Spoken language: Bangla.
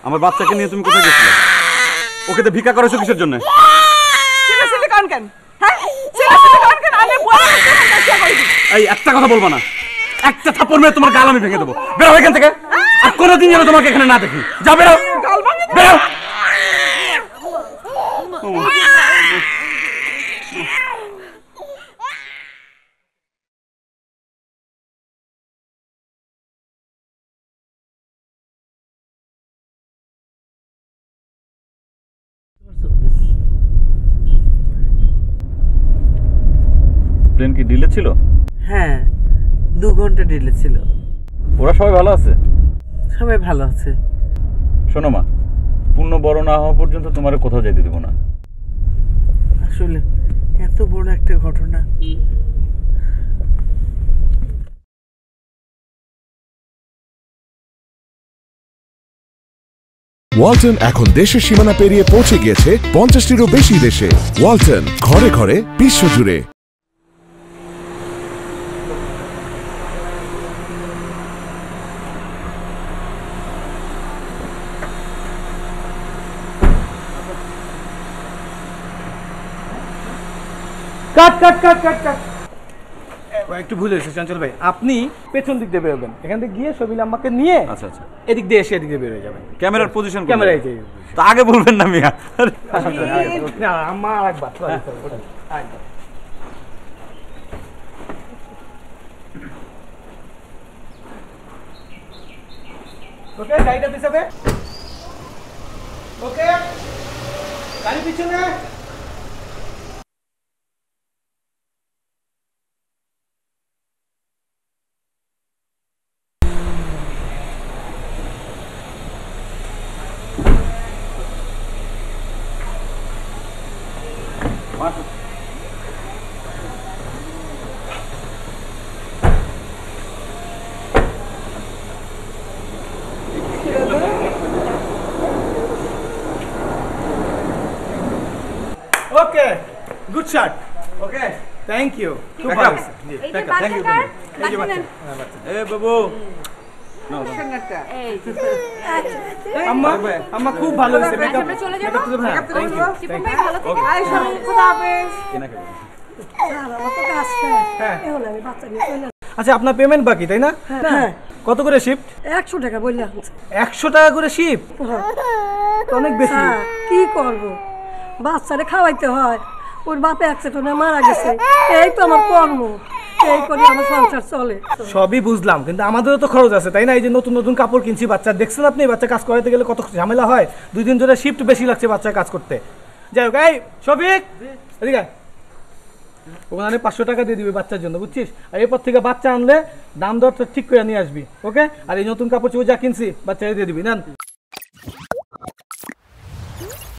আমার বাচ্চাকে নিয়ে তুমি কোথায় গেছিলে? ওকে তো ভিক্ষা করেছো কিসের জন্য? এই একটা কথা বলবো না, একটা থাপ্পড় মেরে তোমার গাল আমি ভেঙে দেবো। বেরো এখান থেকে, আর কোনোদিন যেন তোমাকে এখানে না দেখি। যা বেরো, বেরো। প্লেন কি ডিলে ছিল? হ্যাঁ, 2 ঘন্টা ডিলে ছিল। ওরা সবাই ভালো আছে? সবাই ভালো আছে। শোনো মা, পূর্ণ বড় না হওয়া পর্যন্ত তোমার কোথাও যেতে দেবো না। আসলে এত বড় একটা ঘটনা। ওয়ালটন এখন দেশের সীমানা পেরিয়ে পৌঁছে গিয়েছে 50টিরও বেশি দেশে। ওয়ালটন, ঘরে ঘরে বিশ্বজুড়ে। কাট কাট কাট কাট কাট। একটু ভুল হয়েছে চঞ্চল ভাই, আপনি পেছন দিক দিয়ে বেরোবেন, এখান থেকে গিয়ে সবিল আমাকে নিয়ে আচ্ছা আচ্ছা, এদিক দিয়ে এসে এদিক দিয়ে বেরোয় যাবেন। ক্যামেরার পজিশন ক্যামেরা এই যে। তা আগে বলবেন না মিয়া। না আমার একবার ওকে, গাড়িটা পিছাবে। ওকে, গাড়ি পিছনে। Okay, good shot. Okay, thank you. খুব ভালো হয়েছে। জি, থ্যাংক ইউ। এই যে বাচ্চা। এ বাবু, আম্মা আম্মা খুব ভালো হয়েছে। মেকআপ চলে যাব। Thank you. শিপন ভাই ভালো থেকে আয় সবাই খোদা হাফেজ। আচ্ছা, আপনার পেমেন্ট বাকি তাই না? হ্যাঁ, কত করে শিফট? 100 টাকা বললাম। 100 টাকা করে শিফট? অনেক বেশি। কি করব, বাচ্চারে খাওয়াইতে হয়, ওর বাপে অ্যাক্সিডেন্টে মারা গেছে, এই তো আমার কর্ম, এই করে আমার সংসার চলে। সবই বুঝলাম, কিন্তু আমাদেরও তো খরচ আছে তাই না? এই যে নতুন নতুন কাপড় কিনছি বাচ্চা, দেখছেন আপনি বাচ্চা কাজ করাতে গেলে কত ঝামেলা হয়। 2 দিন ধরে শিফট বেশি লাগছে বাচ্চা কাজ করতে। যাই হোক, এই শফিক এদিকে আয়। ওখানে 500 টাকা দিয়ে দিবি বাচ্চার জন্য, বুঝছিস? আর এরপর থেকে বাচ্চা আনলে দাম দর ঠিক করে নিয়ে আসবি, ওকে? আর এই নতুন কাপড় চোপড় যা কিনছি বাচ্চাকে দিয়ে দিবি, নেন।